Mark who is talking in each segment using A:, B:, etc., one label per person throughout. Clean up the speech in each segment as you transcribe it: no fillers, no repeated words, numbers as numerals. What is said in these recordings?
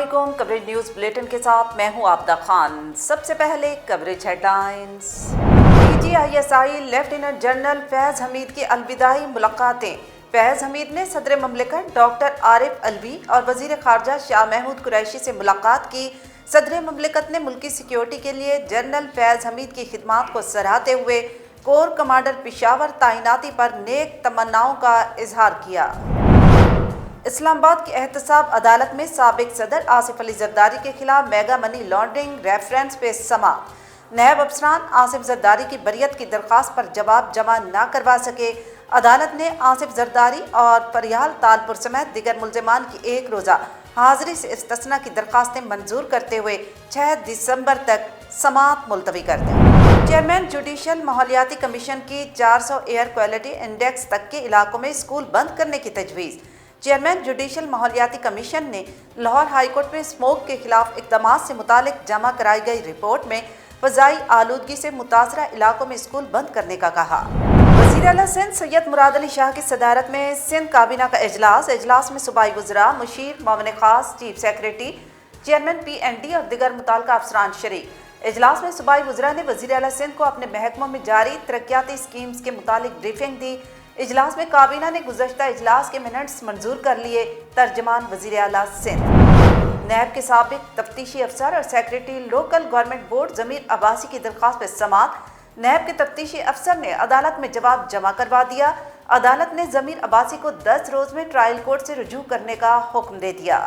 A: अस्सलामुअलैकुम। Coverage news bulletin के साथ मैं हूं आबदा खान। सबसे पहले coverage headlines. DGISI lieutenant general Faiz Hameed की अलविदाई मुलाकातें। फैज़ हमीद ने सदर ममलिकत डॉक्टर आरिफ अलवी और वज़ीर ख़ारजा शाह महमूद कुरैशी से मुलाकात की। सदर ममलिकत ने मुल्की सिक्योरिटी के लिए जनरल फैज़ हमीद की खिदमात को सराहते हुए कोर कमांडर पेशावर तैनाती पर नेक तमन्नाओं का इजहार किया। इस्लामाबाद की एहतसाब अदालत में साबिक सदर आसिफ अली जरदारी के खिलाफ मेगा मनी लॉन्ड्रिंग रेफरेंस पे समाअत। नायब अफसरान आसिफ जरदारी की बरियत की दरख्वास्त पर जवाब जमा न करवा सके। अदालत ने आसिफ जरदारी और फरियाल तालपुर समेत दिगर मुल्जिमान की एक रोज़ा हाजिरी से इस्तिस्ना की दरख्वास्तें मंजूर करते हुए 6 दिसंबर तक समाअत मुलतवी कर दी। चेयरमैन जुडिशल माहौलियाती कमीशन की 400 एयर क्वालिटी इंडेक्स तक के इलाकों में स्कूल बंद करने की तजवीज़। चेयरमैन जुडिशल माहौलियाती कमीशन ने लाहौर हाई कोर्ट में स्मोक के खिलाफ इक़दामात से मुतालिक जमा कराई गई रिपोर्ट में फ़ज़ाई आलूदगी से मुतासरा इलाकों में स्कूल बंद करने का कहा। वज़ीर आला सिंध सैयद मुराद अली शाह की सदारत में सिंध काबीना का इजलास में सूबाई वज़रा, मुशीर, मामले खास, चीफ सेक्रेटरी, चेयरमैन PND और दिगर मुताल्लिक़ा अफसरान शरीक। इजलास में सूबाई वज़रा ने वज़ीर आला सिंध को अपने महकमों में जारी तरक्याती स्कीम्स के मुतालिक ब्रीफिंग दी। इजलास में काबीना ने गुज़श्ता इजलास के मिनट्स मंजूर कर लिए। तर्जमान वज़ीर आला सिंध। नैब के साबिक तफ्तीशी अफसर और सेक्रेटरी लोकल गवर्नमेंट बोर्ड ज़मीर अब्बासी की दरख्वास्त पर समाअत। नैब के तफ्तीशी अफसर ने अदालत में जवाब जमा करवा दिया। अदालत ने ज़मीर अब्बासी को 10 रोज़ में ट्रायल कोर्ट से रुजू करने का हुक्म दे दिया।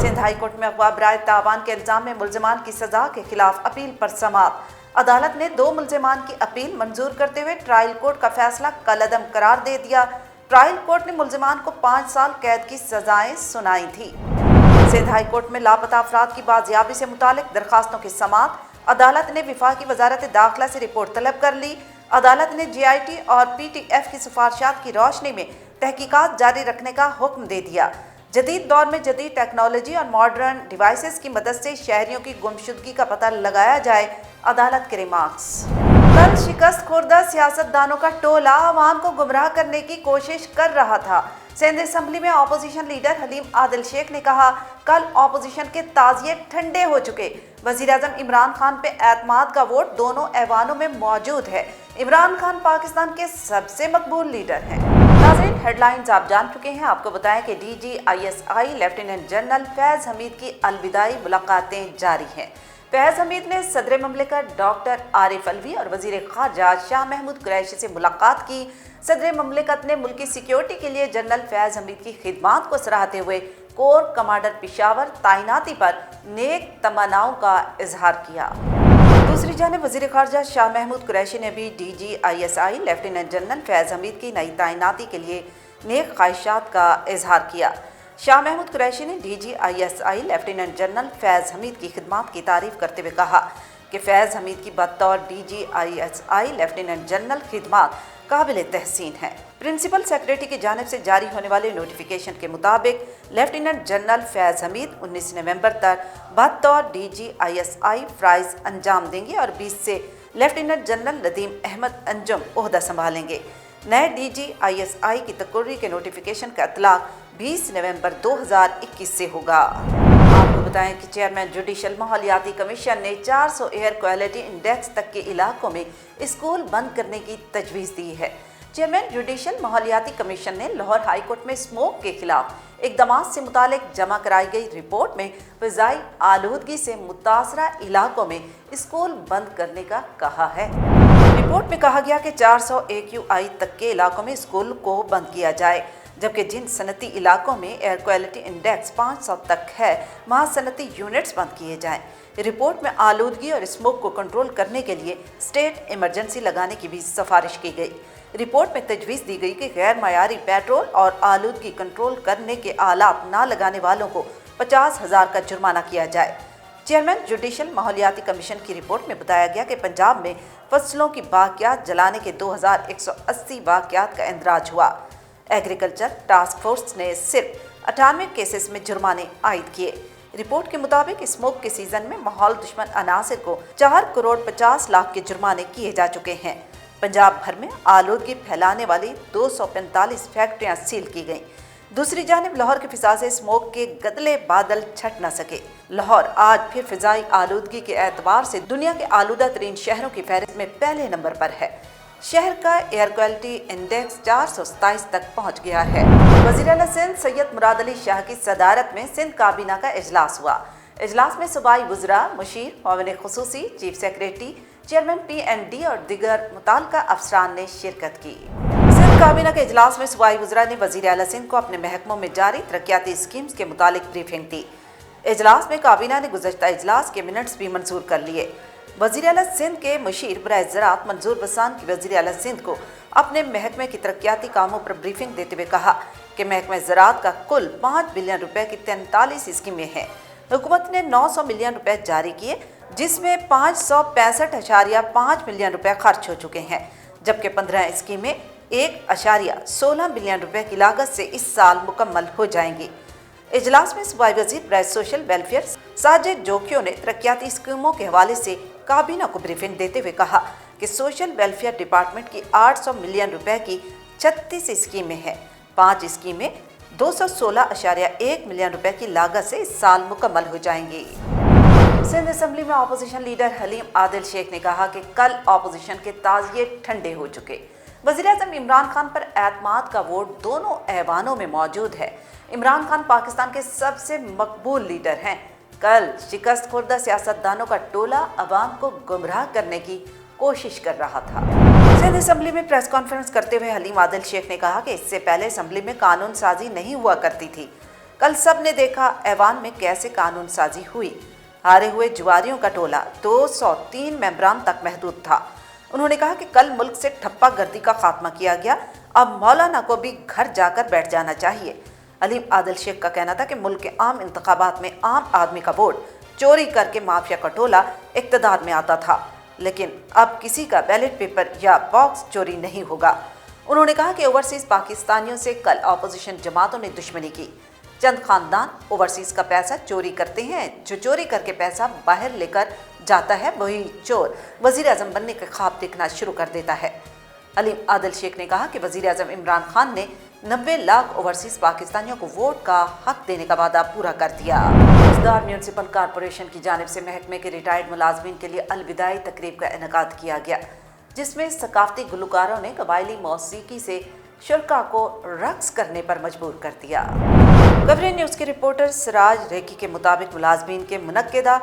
A: सिंध हाई कोर्ट में अगवा बराए तावान के इल्ज़ाम में मुल्ज़िमान की सज़ा के खिलाफ अपील पर समाअत। अदालत ने 2 मुल्ज़िमान की अपील मंजूर करते हुए ट्रायल कोर्ट का फैसला कलअदम करार दे दिया। ट्रायल कोर्ट ने मुल्ज़िमान को 5 साल कैद की सजाएं सुनाई थी। सिंध हाई कोर्ट में लापता अफराद की बाजियाबी से मुतालिक दरखास्तों की समाअत। अदालत ने वफाकी वजारत दाखिला से रिपोर्ट तलब कर ली। अदालत ने GIT और PTF की सिफारिशात की रोशनी में तहकीकात जारी रखने का हुक्म दे दिया। जदीद दौर में जदीद टेक्नोलॉजी और मॉडर्न डिवाइसेस की मदद से शहरियों की गुमशुदगी का पता लगाया जाए, अदालत के रिमार्क्स। कल शिकस्त खुर्दा सियासतदानों का टोला आवाम को गुमराह करने की कोशिश कर रहा था। सिंध असम्बली में अपोजिशन लीडर हलीम आदिल शेख ने कहा, कल अपोजिशन के ताज़िए ठंडे हो चुके। वज़ीर आज़म इमरान खान पे एतमाद का वोट दोनों ऐवानों में मौजूद है। इमरान खान पाकिस्तान के सबसे मकबूल लीडर हैं। नाज़रीन, हेडलाइंस आप जान चुके हैं। आपको बताएं कि DGISI lieutenant general Faiz Hameed की अलविदाई मुलाकातें जारी हैं। फैज़ हमीद ने सदर ममलिकत डॉक्टर आरिफ अलवी और वज़ीर ख़ारजा शाह महमूद कुरैशी से मुलाकात की। सदर ममलिकत ने मुल्की सिक्योरिटी के लिए जनरल फैज़ हमीद की खिदमात को सराहते हुए कोर कमांडर पेशावर तैनाती पर नेक तमन्नाओं का इजहार किया। दूसरी जानिब वज़ीर ख़ारजा शाह महमूद कुरैशी ने भी DGISI lieutenant general Faiz Hameed की नई तैनाती के लिए नेक ख्वाहिशात का इजहार किया। शाह महमूद कुरैशी ने DGISI lieutenant general Faiz Hameed की खिदमात की तारीफ़ करते हुए कहा कि फैज़ हमीद की बतौर DGISI लेफ्टिनेंट जनरल खिदमात काबिल तहसीन है। प्रिंसिपल सेक्रेटरी की जानिब से जारी होने वाले नोटिफिकेशन के मुताबिक लेफ्टिनेंट जनरल फैज़ हमीद 19 नवंबर तक बतौर DGISI फ़राइज़ अंजाम देंगे और 20 से लेफ्टिनेंट जनरल नदीम अहमद अंजुम ओहदा संभालेंगे। नए DGISI की तकर्री के नोटिफिकेशन का इतलाक 20 नवंबर 2021 से होगा। आपको बताएं कि चेयरमैन जुडिशल माहौलियाती कमीशन ने 400 एयर क्वालिटी इंडेक्स तक के इलाकों में स्कूल बंद करने की तजवीज़ दी है। चेयरमैन जुडिशल माहौलियाती कमीशन ने लाहौर हाई कोर्ट में स्मोक के खिलाफ इक़दामात से मुतालिक जमा कराई गई रिपोर्ट में फ़ज़ाई आलूदगी से मुतासरा इलाकों में स्कूल बंद करने का कहा है। रिपोर्ट में कहा गया कि 400 AQI तक के इलाकों में स्कूल को बंद किया जाए, जबकि जिन सनती इलाकों में एयर क्वालिटी इंडेक्स 500 तक है वहाँ सनती यूनिट्स बंद किए जाएं। रिपोर्ट में आलूदगी और स्मोक को कंट्रोल करने के लिए स्टेट इमरजेंसी लगाने की भी सिफारिश की गई। रिपोर्ट में तजवीज़ दी गई कि गैर मयारी पेट्रोल और आलूदगी कंट्रोल करने के आलात ना लगाने वालों को 50,000 का जुर्माना किया जाए। चेयरमैन जुडिशल माहौलियाती कमीशन की रिपोर्ट में बताया गया कि पंजाब में फसलों की बाकियात जलाने के 2180 वाक़यात का इंदराज हुआ। एग्रीकल्चर टास्क फोर्स ने सिर्फ 98 केसेस में जुर्माने आयद किए। रिपोर्ट के मुताबिक स्मोक के सीजन में माहौल दुश्मन अनासिर को 4 करोड़ 50 लाख के जुर्माने किए जा चुके हैं। पंजाब भर में आलूदगी फैलाने वाली 245 फैक्ट्रियां सील की गईं। दूसरी जानिब लाहौर की फिजा से स्मोक के गदले बादल छट न सके। लाहौर आज फिर फिजाई आलूदगी के एतबार से दुनिया के आलूदा तरीन शहरों की फहरिस्त में पहले नंबर पर है। शहर का एयर क्वालिटी इंडेक्स 427 तक पहुंच गया है। वज़ीर आला सिंध सैयद मुराद अली शाह की सदारत में सिंध काबीना का इजलास हुआ। इजलास में सूबाई वज़रा, मुशीर, मुआविन खुसूसी, चीफ सेक्रेटरी, चेयरमैन PND और दिगर मुताल्लिका अफसरान ने शिरकत की। सिंध काबीना के इजलास में सूबाई वज़रा ने वज़ीर आला सिंध को अपने महकमों में जारी तरक्याती स्कीम्स के मुतालिक ब्रीफिंग दी। इजलास में काबीना ने गुज़श्ता इजलास के मिनट्स भी मंजूर कर लिए। वज़ीर आला सिंध के मुशीर बराए ज़राअत मंजूर बसान की वज़ीर आला सिंध को अपने महकमे की तरक्याती कामों पर ब्रीफिंग देते हुए कहा कि महकमे ज़राअत का कुल 5 बिलियन रुपए की 43 स्कीमें हैं। हुकूमत ने 900 मिलियन रुपए जारी किए, जिसमें 565.5 मिलियन रुपए खर्च हो चुके हैं, जबकि 15 स्कीमें 1.16 बिलियन रुपए की लागत से इस साल मुकम्मल हो जाएंगी। इजलास में सूबाई वज़ीर बराए सोशल वेलफेयर साजिद जोखियों ने तरक्याती स्कीमों के हवाले से काबीना को ब्रीफिंग देते हुए कहा कि सोशल वेलफेयर डिपार्टमेंट की 800 मिलियन रुपए की 36 स्कीमें हैं। 5 स्कीमें 216.1 मिलियन रुपए की लागत से इस साल मुकम्मल हो जाएंगी। सिंध असेंबली में अपोजिशन लीडर हलीम आदिल शेख ने कहा कि कल अपोजिशन के ताज़िए ठंडे हो चुके। वज़ीर-ए-आज़म इमरान खान पर एतमाद का वोट दोनों ऐवानों में मौजूद है। इमरान खान पाकिस्तान के सबसे मकबूल लीडर हैं। कल शिकस्त खुर्दा सियासतदानों का टोला अवाम को गुमराह करने की कोशिश कर रहा था। सिंध असेंबली में प्रेस कॉन्फ्रेंस करते हुए हलीम आदिल शेख ने कहा कि इससे पहले असेंबली में कानून साजी नहीं हुआ करती थी। कल सब ने देखा ऐवान में कैसे कानून साजी हुई। हारे हुए जुआरियों का टोला 203 मेंबरान तक महदूद था। उन्होंने कहा कि कल मुल्क से ठप्पा गर्दी का खात्मा किया गया, अब मौलाना को भी घर जाकर बैठ जाना चाहिए। हलीम आदिल शेख का कहना था कि मुल्क के आम इंतखाबात में आम आदमी का वोट चोरी करके माफिया का टोला इक़्तिदार में आता था, लेकिन अब किसी का बैलेट पेपर या बॉक्स चोरी नहीं होगा। उन्होंने कहा कि ओवरसीज़ पाकिस्तानियों से कल अपोजिशन जमातों ने दुश्मनी की। चंद खानदान ओवरसीज़ का पैसा चोरी करते हैं। जो चोरी करके पैसा बाहर लेकर जाता है वही चोर वज़ीर-ए-आज़म बनने के ख्वाब देखना शुरू कर देता है। हलीम आदिल शेख ने कहा कि वज़ीर-ए-आज़म इमरान खान ने 90 लाख ओवरसीज़ पाकिस्तानियों को वोट का हक देने का वादा पूरा कर दिया। खुसदार म्यूनसिपल कॉरपोरेशन की जानिब से महकमे के रिटायर्ड मुलाजमीन के लिए अलविदाई तकरीब का इनेकाद किया गया, जिसमें सकाफती गुलकारों ने कबायली मौसीकी से शुरका को रक्स करने पर मजबूर कर दिया। कवरेज न्यूज़ के रिपोर्टर सिराज रेकी के मुताबिक मुलाजमीन के मुनक्किदा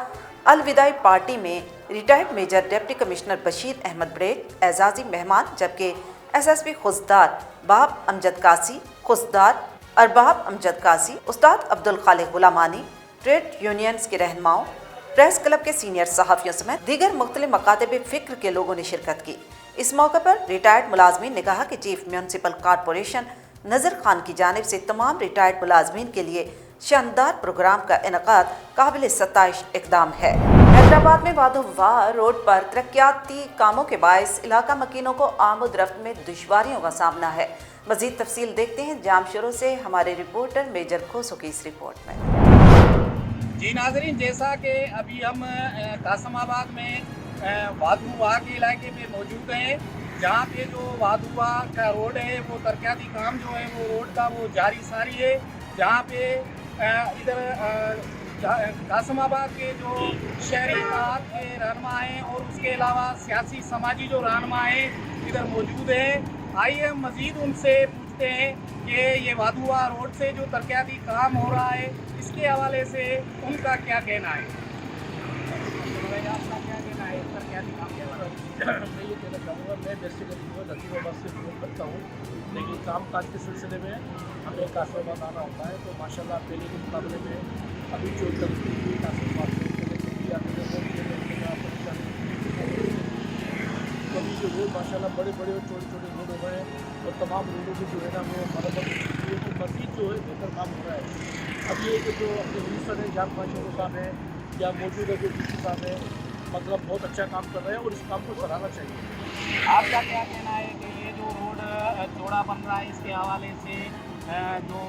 A: अलविदाई पार्टी में retired major deputy commissioner Bashir Ahmed बड़ेज एजाजी मेहमान, जबकि SSP खुसदार बाब अमजद कासी, खुसदार अरबाब अमजद कासी, उस्ताद अब्दुल खालिक गुलामानी, ट्रेड यूनियंस के रहनुमाओं, प्रेस क्लब के सीनियर सहाफ़ियों समेत दीगर मुख्तलिफ मकातब फ़िक्र के लोगों ने शिरकत की। इस मौके पर रिटायर्ड मुलाजमीन ने कहा कि चीफ म्यूनसिपल कॉरपोरेशन नज़र खान की जानिब से तमाम रिटायर्ड मुलाजमीन के लिए शानदार प्रोग्राम का इनेकाद काबिल सताइश इकदाम है। हैदराबाद में वादोवाह रोड पर तरक्याती कामों के बायस इलाका मकीनों को आमद रफ्त में दुश्वारियों का सामना है। मज़ीद तफसील देखते हैं जामशोरों से हमारे रिपोर्टर मेजर खोसो की इस रिपोर्ट में।
B: जी नाज़रीन, जैसा कि अभी हम कासमाबाद में वादुवाह के इलाके में मौजूद हैं, जहाँ पे जो वादुवाह का रोड है वो तरक्याती काम जो है वो रोड का वो जारी सारी है। जहाँ पे इधर कासमाबाद के जो शहरी इत्तेहाद के रहनुमा हैं और उसके अलावा सियासी समाजी जो रहनुमा हैं इधर मौजूद हैं। आइए हम मज़ीद उनसे पूछते हैं कि ये वादुवाह रोड से जो तरक्याती काम हो रहा है इसके हवाले से उनका क्या कहना है। आपका क्या कहना है तरक्याती काम के हवाले से?
C: मैं ये कहना चाहूँगा, मैं बेसिकली नसीबाबाद से बिलोंग करता हूँ, लेकिन काम काज के सिलसिले में हमें कासमाबाद आना होता है। तो माशाल्लाह पहले के मुकाबले में अभी जो तरक्की हुई कासमाबाद में कभी जो रोड माशाल्लाह बड़े बड़े और छोटे छोटे रोड हो गए हैं और तमाम रोडों की जो है ना वो मरम्मत है तो मज़ीद जो है बेहतर काम हो रहा है। अब ये कि जो अपने मिनिस्टर हैं जान पाशा साहब हैं या मौजूदा जो DC साहब हैं, मतलब बहुत अच्छा काम कर रहे हैं और इस काम को सराहना चाहिए।
B: आपका क्या कहना है कि ये जो रोड चौड़ा बन रहा है इसके हवाले से जो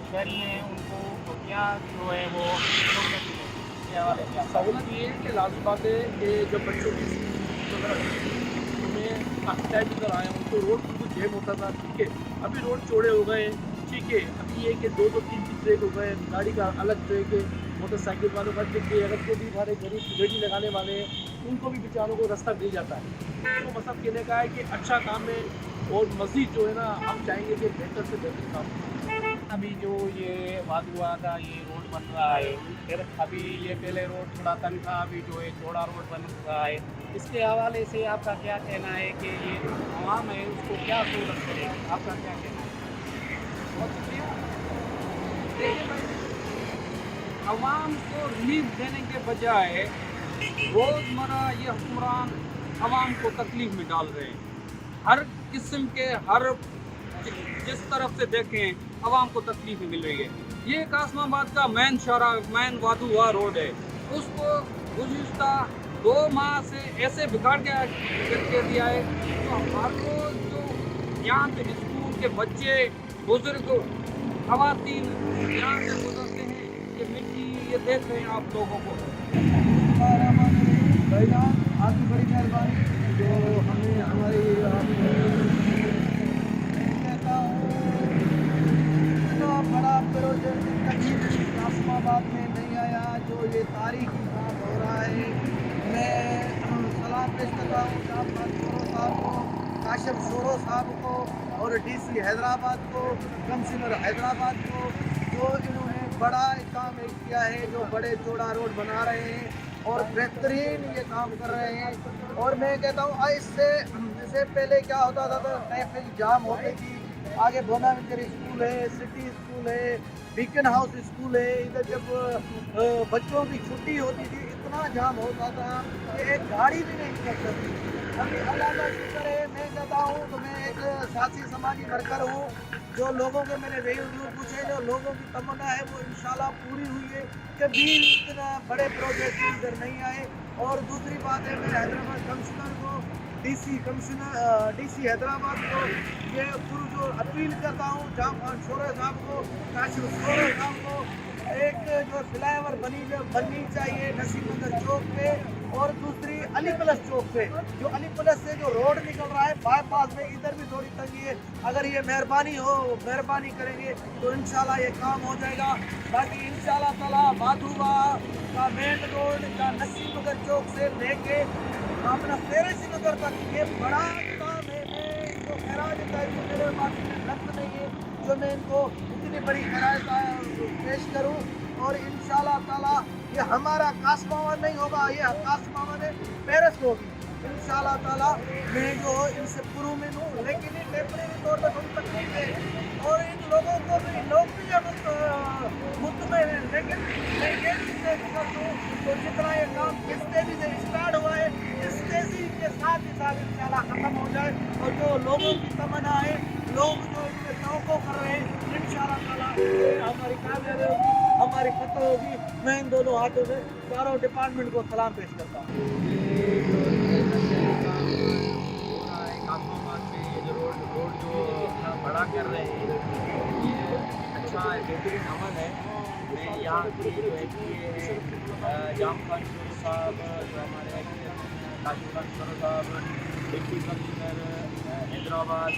B: शहरी हैं उनको क्या जो है वो इसके हवाले से
C: सहूलत ये है कि लाजमी बात है कि जब बच्चों की उन्हें काफ़ी टाइम इधर आए उनको रोड बिल्कुल जैम होता था, ठीक है, अभी रोड चौड़े हो गए, ٹھیک ہے. ابھی یہ کہ 2-3 ریٹ ہو گئے گاڑی کا الگ جو ہے کہ موٹر سائیکل والوں کا کہ اگر جو بھی ہمارے غریب گاڑی لگانے والے ہیں ان کو بھی بیچاروں کو راستہ مل جاتا ہے. تو مطلب کہنے کا ہے کہ اچھا کام ہے اور مزید جو ہے نا ہم چاہیں گے کہ بہتر سے بہتر کام ہو.
B: ابھی جو یہ وادوا کا یہ روڈ بن رہا ہے، پھر ابھی یہ پہلے روڈ تھوڑا تنگ تھا، ابھی جو ہے چوڑا روڈ بن رہا ہے. اس کے حوالے سے آپ کا کیا کہنا ہے کہ یہ عوام ہے اس کو کیا سہولت کرے گی؟ آپ کا کیا کہنا ہے؟
D: بہت شکریہ. دیکھیے بھائی، عوام کو ریلیف دینے کے بجائے روزمرہ یہ حکمران عوام کو تکلیف میں ڈال رہے ہیں. ہر قسم کے جس طرف سے دیکھیں عوام کو تکلیفیں مل رہی ہے. یہ قاسم آباد کا مین وادوا روڈ ہے، اس کو گزشتہ 2 ماہ سے ایسے بگاڑ کے دیا ہے. تو ہر روز جو یہاں پہ اسکول کے بچے، بزرگ، خواتین یہاں سے گزرتے ہیں، یہ مٹی یہ دیکھ رہے ہیں آپ لوگوں کو.
E: بھائی جان آپ کی بڑی مہربانی جو ہمیں ہماری کہتا ہوں اتنا بڑا پروجیکٹ کبھی قاسم آباد میں نہیں آیا جو یہ تاریخی کام ہو رہا ہے. میں سلام پیش کرتا ہوں جناب شورو صاحب کو، کاشف شورو صاحب کو اور ڈی سی حیدرآباد کو، کمشنر حیدرآباد کو، جو انہوں نے بڑا کام کیا ہے، جو بڑے چوڑا روڈ بنا رہے ہیں اور بہترین یہ کام کر رہے ہیں. اور میں کہتا ہوں اس سے پہلے کیا ہوتا تھا تو ٹریفک جام ہوتی تھی. آگے بوناونکر اسکول ہے، سٹی اسکول ہے، بیکن ہاؤس اسکول ہے. ادھر جب بچوں کی چھٹی ہوتی تھی اتنا جام ہوتا تھا کہ ایک گاڑی بھی نہیں نکل سکتی. ابھی اللہ کا شکر ہے. میں کہتا ہوں تو میں ایک سیاسی سماجی ورکر ہوں. جو لوگوں کے میں نے وہی حضور پوچھے، جو لوگوں کی تمنا ہے وہ انشاءاللہ پوری ہوئی ہے. کبھی اتنا بڑے پروجیکٹ ادھر نہیں آئے. اور دوسری بات ہے میں حیدرآباد کمشنر کو، ڈی سی حیدرآباد کو یہ جو اپیل کرتا ہوں، جام خان شورے صاحب کو، کاشف شورے صاحب کو، ایک جو فلائی اوور بننی چاہیے نسیم نگر چوک پہ، اور دوسری علی پلس چوک پہ. جو علی پلس سے جو روڈ نکل رہا ہے بائی پاس میں ادھر بھی تھوڑی تنگی ہے. اگر یہ مہربانی کریں گے تو انشاءاللہ یہ کام ہو جائے گا. باقی انشاءاللہ تعالیٰ وادوا کا مین روڈ کا نسیم نگر چوک سے لے کے اپنا فیرسی نگر تک یہ بڑا کام ہے. میں ان کو خراج تحسین میرے پاس وقت نہیں ہے جو میں ان کو اتنی بڑی خراج پیش کروں. اور انشاءاللہ تعالیٰ یہ ہمارا قاسم آباد نہیں ہوگا، یہ قاسم آباد پیرس ہوگی انشاءاللہ تعالیٰ. میں جو ان سے پرومن ہوں، لیکن یہ ٹیمپریری طور پر تھوڑی تکلیف ہے اور ان لوگوں کو بھی لوگ بھی مطمئن ہیں. لیکن میں یہ چیزیں کروں تو جتنا یہ کام جس تیزی سے اسٹارٹ ہوا ہے اس تیزی کے ساتھ انشاءاللہ ختم ہو جائے. اور جو لوگوں کی تمنا ہے، لوگ جو ان میں توقع کر رہے ہیں، انشاءاللہ تعالیٰ ہماری کامیابی ہوگی، ہماری فتح ہوگی. میں ان دونوں ہاتھوں سے چاروں ڈپارٹمنٹ کو سلام پیش کرتا ہوں.
D: قاسم آباد میں یہ جو روڈ جو بڑا کر رہے ہیں یہ اچھا بہترین عمل ہے. میں یہاں کی جو ہے جام خان شورو صاحب، جو ہمارے کاشف خان شورو صاحب، ڈپٹی کمشنر حیدرآباد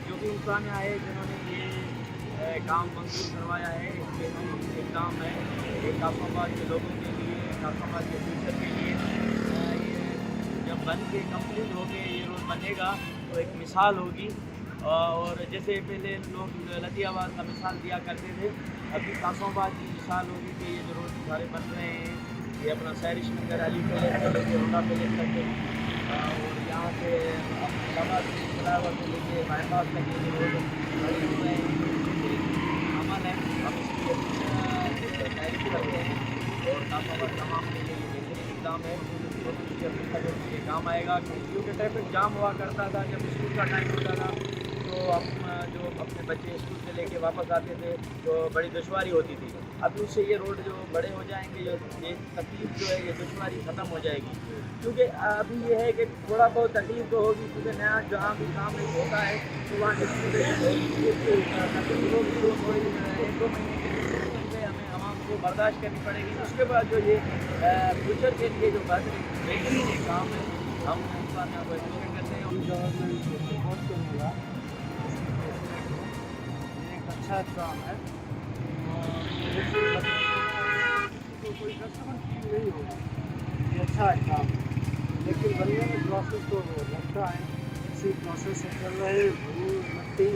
D: جو بھی انسان آئے جنہوں نے یہ کام منظور کروایا ہے. اس کے ہم اقدام ہے یہ قاسم آباد کے لوگوں کے لیے، قاسم آباد کے فیوچر کے لیے. یہ جب بن کے کمپلیٹ ہو کے یہ روڈ بنے گا تو ایک مثال ہوگی. اور جیسے پہلے لوگ لدھی آباد کا مثال دیا کرتے تھے، ابھی قاسم آباد کی مثال ہوگی کہ یہ جو روڈ سارے بن رہے ہیں یہ اپنا سیرش نگر علی پیلیس سے لے کے روڈا پیلیس تک ہے، اور یہاں سے آباد سے فلائی اوور سے لے کے بائی پاس تک یہ روڈ بڑے ہو رہے ہیں. عمل ہے، ہم اس کی تعریف کرتے ہیں اور قاسم آباد تمام کے لیے یہ بہترین اقدام ہے. یہ کام آئے گا کیونکہ ٹریفک جام ہوا کرتا تھا جب اسکول کا ٹائم ہوتا تھا تو ہم جو اپنے بچے اسکول سے لے کے واپس آتے تھے تو بڑی دشواری ہوتی تھی. اب اس سے یہ روڈ جو بڑے ہو جائیں گے یہ تکلیف جو ہے یہ دشواری ختم ہو جائے گی. کیونکہ ابھی یہ ہے کہ تھوڑا بہت تکلیف تو ہوگی کیونکہ نیا جہاں بھی کام نہیں ہوتا ہے تو وہاں ایک دو مہینے کے لیے ہمیں عوام کو برداشت کرنی پڑے گی. اس کے بعد جو یہ فیوچر کے لیے جو بہترین کام ہے ہم انسان کو ایکسپیکٹ کرتے ہیں.
E: گورنمنٹ کو سپورٹ کروں گا
C: अच्छा इंतजाम है और तो कोई कस्टमर फील नहीं होगा, ये अच्छा इंतजाम है। लेकिन बनने में प्रोसेस तो लगता है, इसी प्रोसेस से चल रहे धूल मट्टी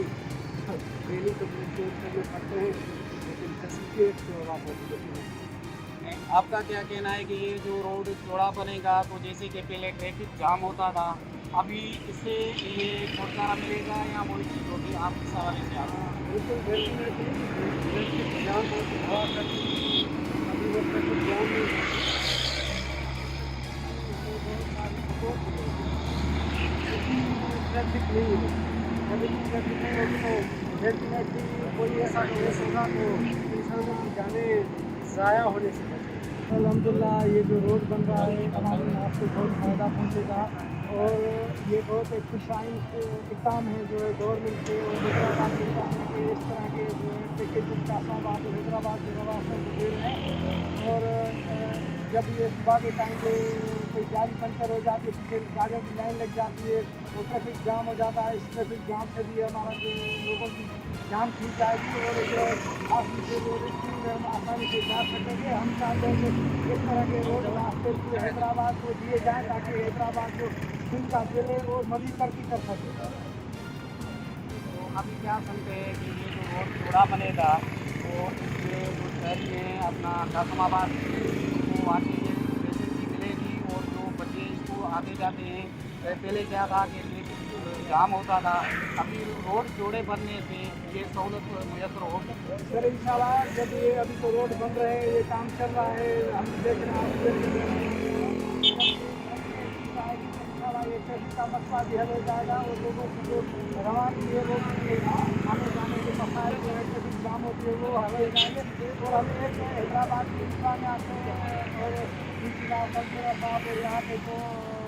C: डेली कम्युनिकेट करने पड़ते हैं, लेकिन फैसिलिटी तो वापस होती है।
B: आपका क्या कहना है कि ये जो रोड चौड़ा बनेगा तो जैसे कि पहले ट्रैफिक जाम होता था, अभी इससे ये छुटकारा मिलेगा या वही चीज़ होगी? आप किस हवाले से आप
C: बिल्कुल ट्रैफिक जाम हो हवा करती, अभी वो ट्रैफिक जाम नहीं है, बहुत सारी सपोर्ट ट्रैफिक नहीं है, अभी ट्रैफिक नहीं होगी तो डेफिनेटली कोई ऐसा केस होगा तो इंसानों की जानें ज़ाया होने से बचेगी। अल्हम्दुलिल्लाह ये जो रोड बन रहा है तमाम नाज को बहुत फ़ायदा पहुँचेगा और ये बहुत एक खुशाइन इक़दाम है जो है गवर्नमेंट के और हैदराबाद के इस तरह के जो है पैकेज कासमाबाद और हैदराबाद के रवासों को दे रहे हैं। और जब ये सुबह के टाइम पे कोई गाड़ी पंचर हो जाती है, पीछे गाड़ियों की लाइन लग जाती है तो ट्रैफिक जाम हो जाता है, इस ट्रैफिक जाम से भी हमारा जो लोगों की जान छूट जाएगी और जो आसानी से जो हम आसानी से जा सकेंगे। हम चाहते हैं कि इस तरह के रोड रास्ते पूरे हैदराबाद को दिए जाएँ ताकि हैदराबाद जो दिन का दिल है वो मज़ीद तरक्की कर सके।
B: तो अभी क्या समझते हैं कि ये जो रोड चौड़ा बनेगा तो इससे जो शहरी हैं अपना कासमाबाद को आगे ये फैसिलिटी मिलेगी और जो बच्चे इसको आते जाते हैं, पहले क्या था कि जाम होता था, अभी रोड चौड़े बनने से ये सहूलत मुयसर होगी।
C: सर इंशाल्लाह जब ये अभी तो रोड बन रहे हैं, ये काम चल रहा है, हम देख रहे हैं इंशाल्लाह ये ट्रैफिक का मसला भी हल हो जाएगा और लोगों की जो रवानगी है वो आने जाने के मसाइल जो है ट्रैफिक जाम होती है वो हल हो जाएंगे। और हम एक हैदराबाद के में आते हैं और साहब और यहाँ पे जो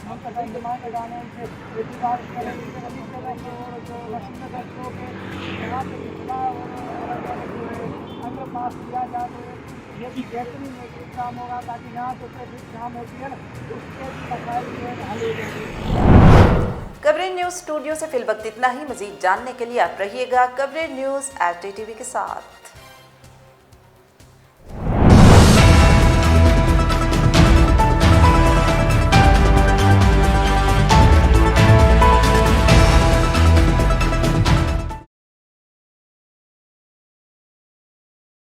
C: मुंतज़र नुमाइंदे गाने उनसे एतबार करें, उनसे रबी करेंगे और जो मशीन लोग हैं यहाँ पे इतना और जो है अंदर पास किया जाए तो ये भी बेहतरीन एक काम होगा ताकि यहाँ जो ट्रैफिक जाम होती है ना उसके मसाइल जो है हल हो जाएंगे।
A: कवरेज न्यूज़ स्टूडियो से फिलवक्त इतना ही। मज़ीद जानने के लिए आप रहिएगा कवरेज न्यूज़ @टीवी के साथ।